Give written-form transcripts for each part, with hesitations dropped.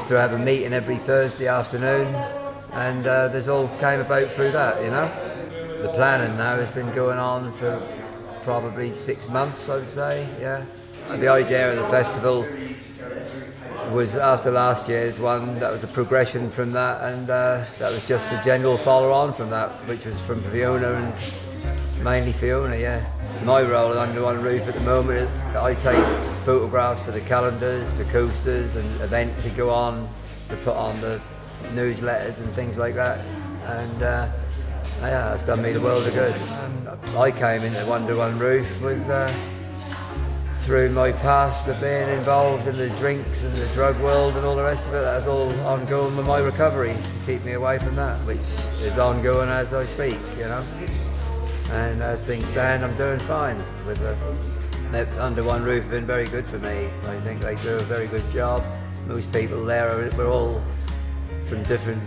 to have a meeting every Thursday afternoon, and this all came about through that, you know. The planning now has been going on for probably 6 months, I would say, yeah. The idea of the festival was, after last year's one, that was a progression from that, and that was just a general follow-on from that, which was from Fiona, and mainly Fiona, yeah. My role under one roof at the moment is I take photographs for the calendars, for coasters and events we go on, to put on the newsletters and things like that, and yeah, it's done me the world of good. I came into Under One Roof was through my past of being involved in the drinks and the drug world and all the rest of it. That was all ongoing with my recovery to keep me away from that, which is ongoing as I speak, you know. And as things stand, I'm doing fine. With Under One Roof have been very good for me. I think they do a very good job. Most people there we're all from different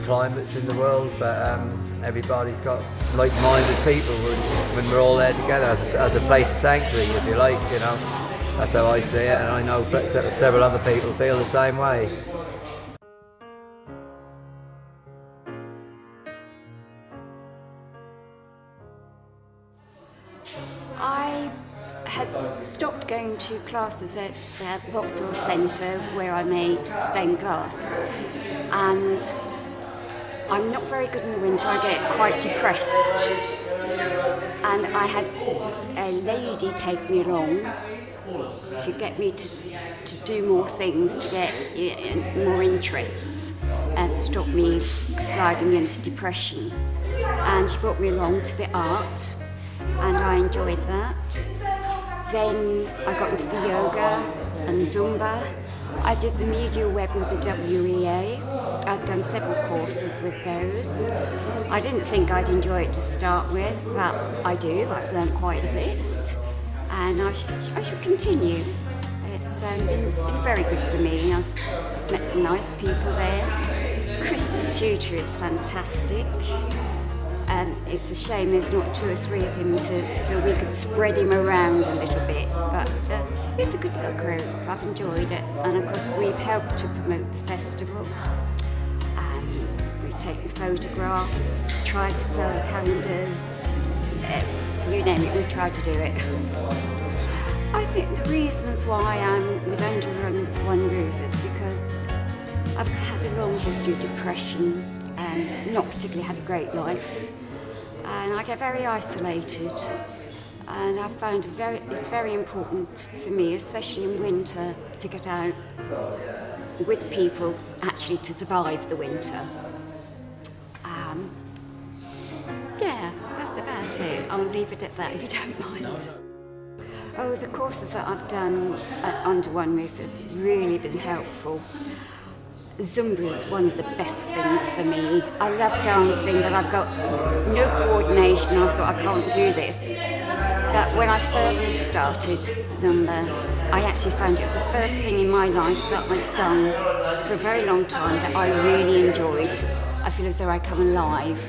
climates in the world, but everybody's got like-minded people when we're all there together as a place of sanctuary, if you like, you know. That's how I see it, and I know several other people feel the same way. I had stopped going to classes at Vauxhall Centre, where I made stained glass, and I'm not very good in the winter. I get quite depressed, and I had a lady take me along to get me to do more things, to get more interests, and stop me sliding into depression. And she brought me along to the art, and I enjoyed that. Then I got into the yoga and Zumba. I did the media web with the WEA. I've done several courses with those. I didn't think I'd enjoy it to start with, but I do. I've learned quite a bit, and I should continue. It's been very good for me. I've met some nice people there. Chris the tutor is fantastic. It's a shame there's not 2 or 3 of him so we could spread him around a little bit, but it's a good little group. I've enjoyed it, and of course we've helped to promote the festival. We've taken photographs, tried to sell calendars, you name it, we've tried to do it. I think the reasons why I'm with Under One Roof is because I've had a long history of depression and not particularly had a great life, and I get very isolated, and I found it's very important for me, especially in winter, to get out with people actually to survive the winter. Yeah, that's about it. I'll leave it at that if you don't mind. Oh, the courses that I've done at Under One Roof have really been helpful. Zumba is one of the best things for me. I love dancing, but I've got no coordination. I thought, I can't do this. But when I first started Zumba, I actually found it was the first thing in my life that I'd done for a very long time that I really enjoyed. I feel as though I come alive,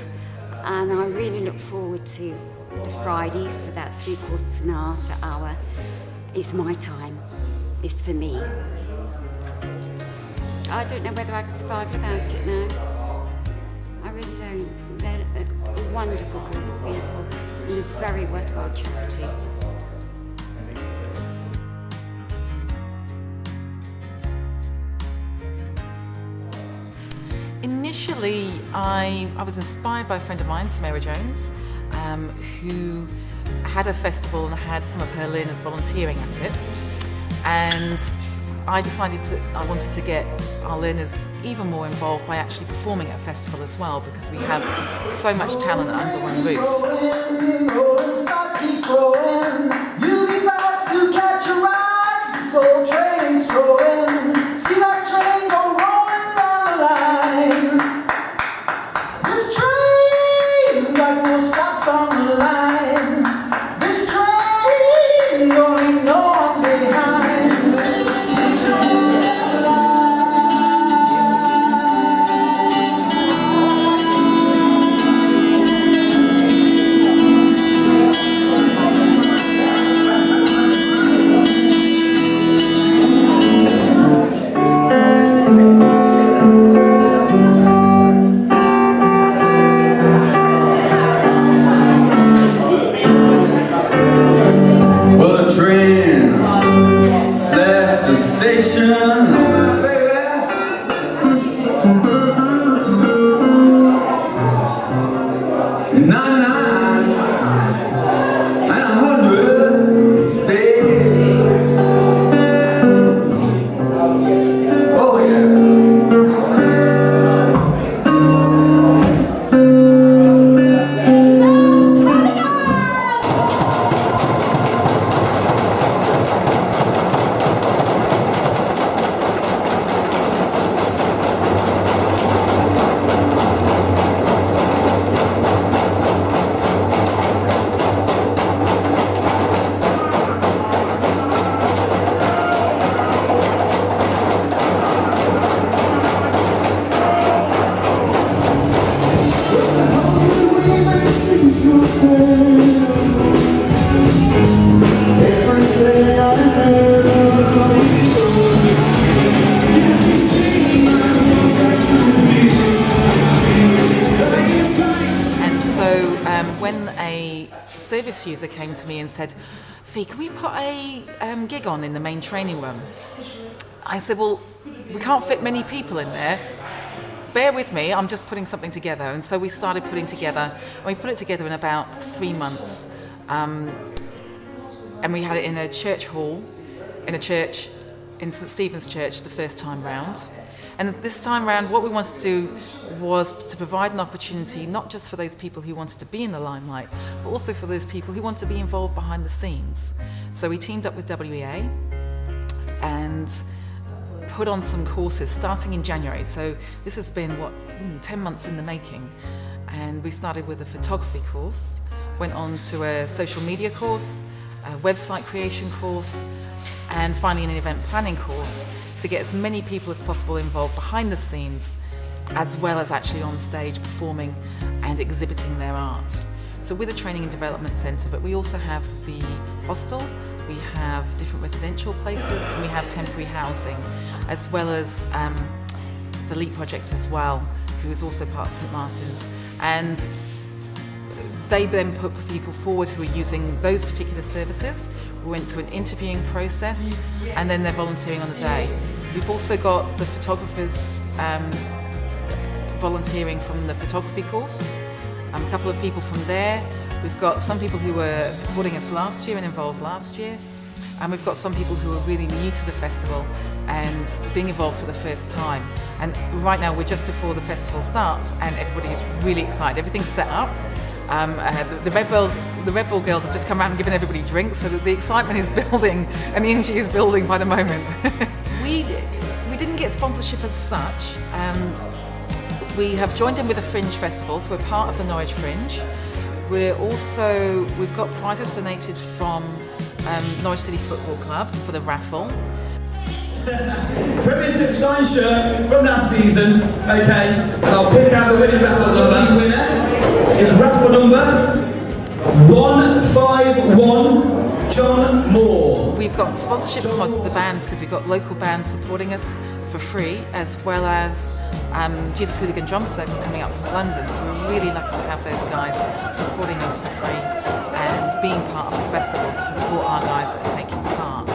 and I really look forward to the Friday for that 3/4 an hour to hour. It's my time. It's for me. I don't know whether I could survive without it now. I really don't. They're a wonderful group of people and a very worthwhile charity. Initially, I was inspired by a friend of mine, Samara Jones, who had a festival and had some of her learners volunteering at it. And I decided I wanted to get our learners even more involved by actually performing at a festival as well, because we have so much talent under one roof. service user came to me and said, "Fee, can we put a gig on in the main training room?" I said, "Well, we can't fit many people in there. Bear with me, I'm just putting something together." And so we started putting together, and we put it together in about 3 months. And we had it in a church hall, in a church, in St Stephen's Church, the first time round. And this time round, what we wanted to do was to provide an opportunity not just for those people who wanted to be in the limelight, but also for those people who want to be involved behind the scenes. So we teamed up with WEA and put on some courses starting in January. So this has been, 10 months in the making. And we started with a photography course, went on to a social media course, a website creation course, and finally an event planning course to get as many people as possible involved behind the scenes, as well as actually on stage performing and exhibiting their art. So with a training and development centre, but we also have the hostel, we have different residential places, and we have temporary housing, as well as the LEAP project as well, who is also part of St Martin's. And they then put people forward who are using those particular services. We went through an interviewing process, and then they're volunteering on the day. We've also got the photographers volunteering from the photography course, a couple of people from there. We've got some people who were supporting us last year and involved last year, and we've got some people who are really new to the festival and being involved for the first time. And right now we're just before the festival starts, and everybody is really excited. Everything's set up. The Red Bull girls have just come around and given everybody drinks, so that the excitement is building and the energy is building by the moment. We didn't get sponsorship as such. We have joined in with a Fringe festival, so we're part of the Norwich Fringe. We've got prizes donated from Norwich City Football Club for the raffle. Premiership signed shirt from that season, okay, and I'll pick out the winning raffle number. The winner is raffle number 151, John Moore. We've got sponsorship from the bands, because we've got local bands supporting us for free, as well as Jesus Hooligan Drum Circle coming up from London. So we're really lucky to have those guys supporting us for free and being part of the festival to support our guys that are taking part.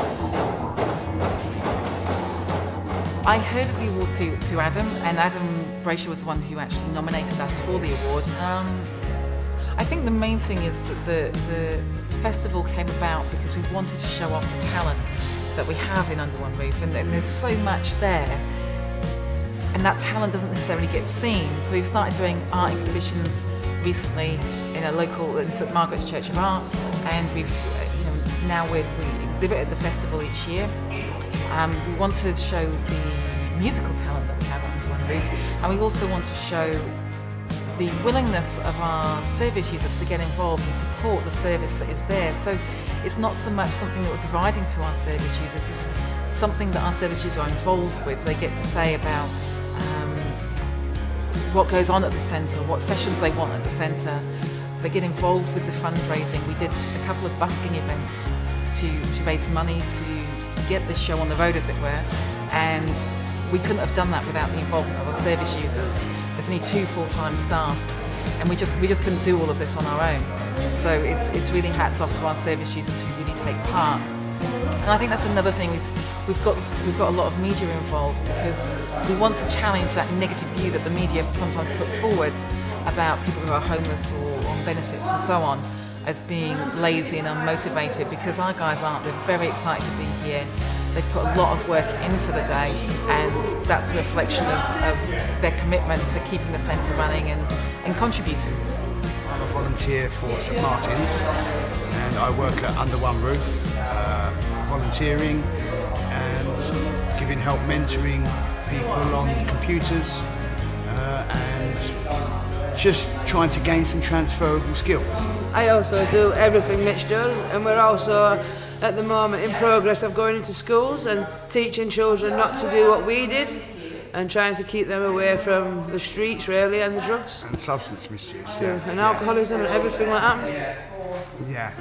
I heard of the award through Adam, and Adam Brasher was the one who actually nominated us for the award. I think the main thing is that the festival came about because we wanted to show off the talent that we have in Under One Roof, and there's so much there, and that talent doesn't necessarily get seen. So we've started doing art exhibitions recently in St Margaret's Church of Art, and now we exhibit at the festival each year. We want to show the musical talent that we have under one roof, and we also want to show the willingness of our service users to get involved and support the service that is there. So it's not so much something that we're providing to our service users, it's something that our service users are involved with. They get to say about what goes on at the centre, what sessions they want at the centre. They get involved with the fundraising. We did a couple of busking events to raise money to get this show on the road, as it were, and we couldn't have done that without the involvement of our service users. There's only 2 full-time staff, and we just couldn't do all of this on our own. So it's really hats off to our service users who really take part. And I think that's another thing, is we've got a lot of media involved, because we want to challenge that negative view that the media sometimes put forward about people who are homeless or on benefits and so on as being lazy and unmotivated, because our guys aren't. They're very excited to be here. They've put a lot of work into the day, and that's a reflection of their commitment to keeping the centre running and contributing. I'm a volunteer for St Martin's, and I work at Under One Roof, volunteering and giving help, mentoring people on computers, and just trying to gain some transferable skills. I also do everything Mitch does, and we're also at the moment in progress of going into schools and teaching children not to do what we did, and trying to keep them away from the streets really, and the drugs And substance misuse, and alcoholism and everything like that. Yeah,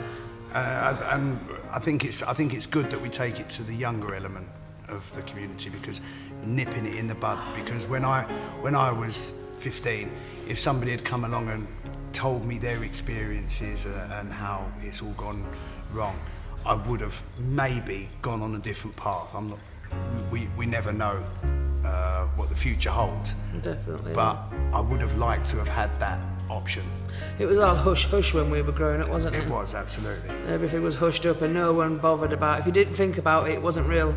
and I think it's good that we take it to the younger element of the community, because nipping it in the bud. Because when I was 15, if somebody had come along and told me their experiences and how it's all gone wrong, I would have maybe gone on a different path. We never know what the future holds. Definitely. But I would have liked to have had that option. It was all hush-hush when we were growing up, wasn't it? It was, absolutely. Everything was hushed up and no one bothered about it. If you didn't think about it, it wasn't real.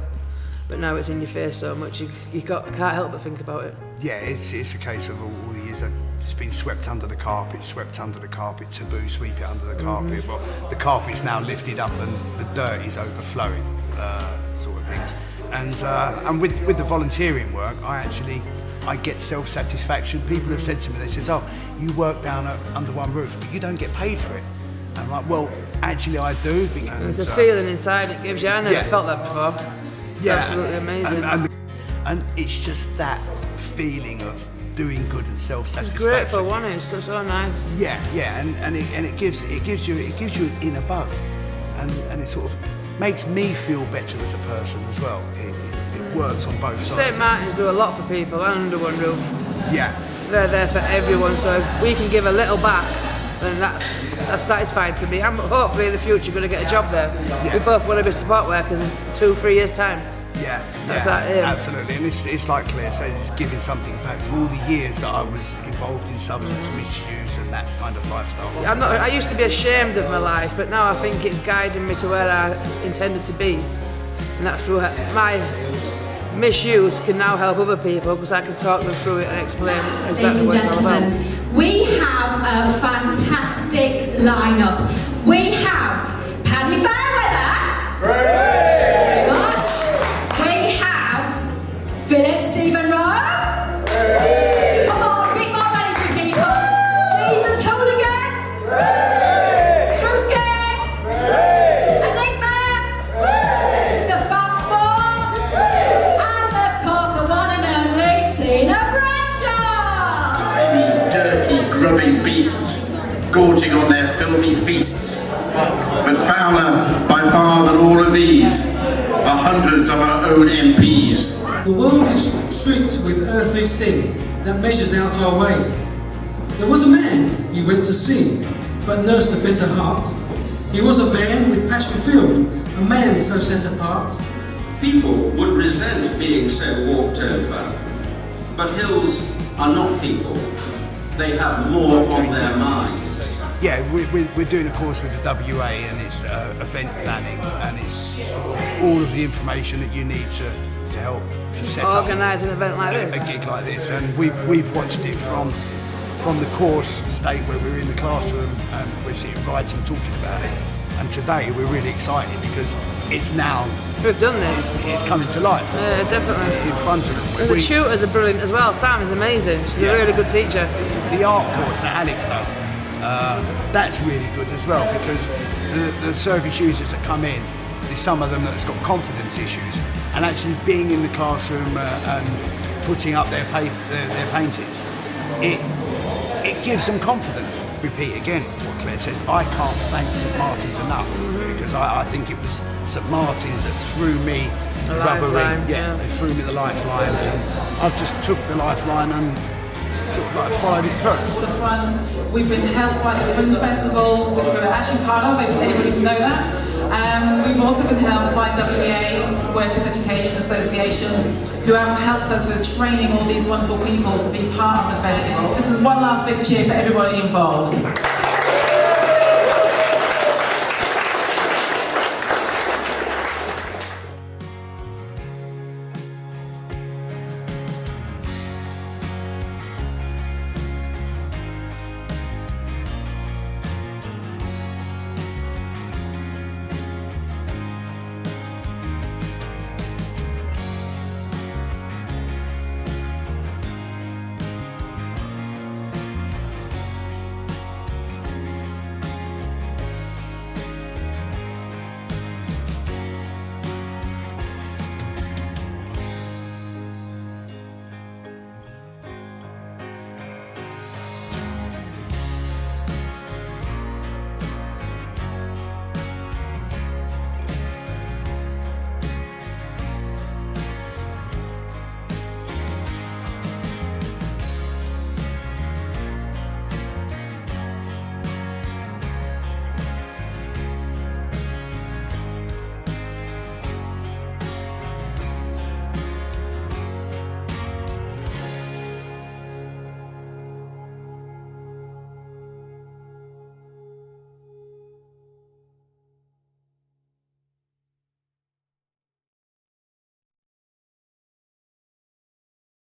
But now it's in your face so much, you can't help but think about it. Yeah, it's a case of all the years that it's been swept under the carpet, taboo, sweep it under the carpet. Well, the carpet's now lifted up and the dirt is overflowing, sort of things. And with the volunteering work, I get self-satisfaction. People have said to me, they says, "Oh, you work down under one roof, but you don't get paid for it." And I'm like, well, actually I do. There's a feeling inside it gives you. I never felt that before. Yeah, absolutely amazing. And it's just that feeling of doing good and self-satisfaction. It's great for one. It's so nice. Yeah, and it gives you an inner buzz, and it sort of makes me feel better as a person as well. It works on both sides. St Martin's do a lot for people under one roof. Yeah. They're there for everyone, so if we can give a little back, then that's satisfying to me. I'm hopefully in the future going to get a job there. Yeah. We both want to be support workers in 2-3 years' time. Yeah, That's our aim. Absolutely. And it's like Claire says, it's giving something back for all the years that I was involved in substance misuse and that kind of lifestyle. I used to be ashamed of my life, but now I think it's guiding me to where I intended to be. And that's through my misuse can now help other people because I can talk them through it and explain exactly what it's all about. We have a fantastic lineup. We have Paddy Fairweather. We have Philip Stephen Rowe. Come on, bit more energy, people. Jesus Hooligan. Truski. Enigma. The Fab Four. And of course the one and only Tina Bradshaw. Slimy, dirty, grubbing beasts, gorging on their filthy feasts. But fouler by far than all of these are hundreds of our own MPs. The world is streaked with earthly sin that measures out our ways. There was a man he went to see, but nursed a bitter heart. He was a man with passion filled, a man so set apart. People would resent being so walked over, but hills are not people. They have more on their minds. Yeah, we're doing a course with the WA and it's event planning and it's sort of all of the information that you need to help to set up Organise an event like this. A gig like this, and we've watched it from the course state where we're in the classroom and we're sitting writing, talking about it. And today we're really excited because it's now. We've done this. It's coming to life. Yeah, definitely. In front of us. And the tutors are brilliant as well. Sam is amazing. She's a really good teacher. The art course that Alex does, that's really good as well because the service users that come in, there's some of them that's got confidence issues, and actually being in the classroom and putting up their paintings, it gives them confidence. Repeat again what Claire says, I can't thank St Martin's enough because I think it was St Martin's that threw me the rubber ring. Yeah, they threw me the lifeline and I've just took the lifeline and sort of like followed it through. The fun. We've been helped by the Fringe Festival, which we're actually part of, if anybody can know that. We've also been helped by WEA, Workers' Education Association, who have helped us with training all these wonderful people to be part of the festival. Just one last big cheer for everybody involved.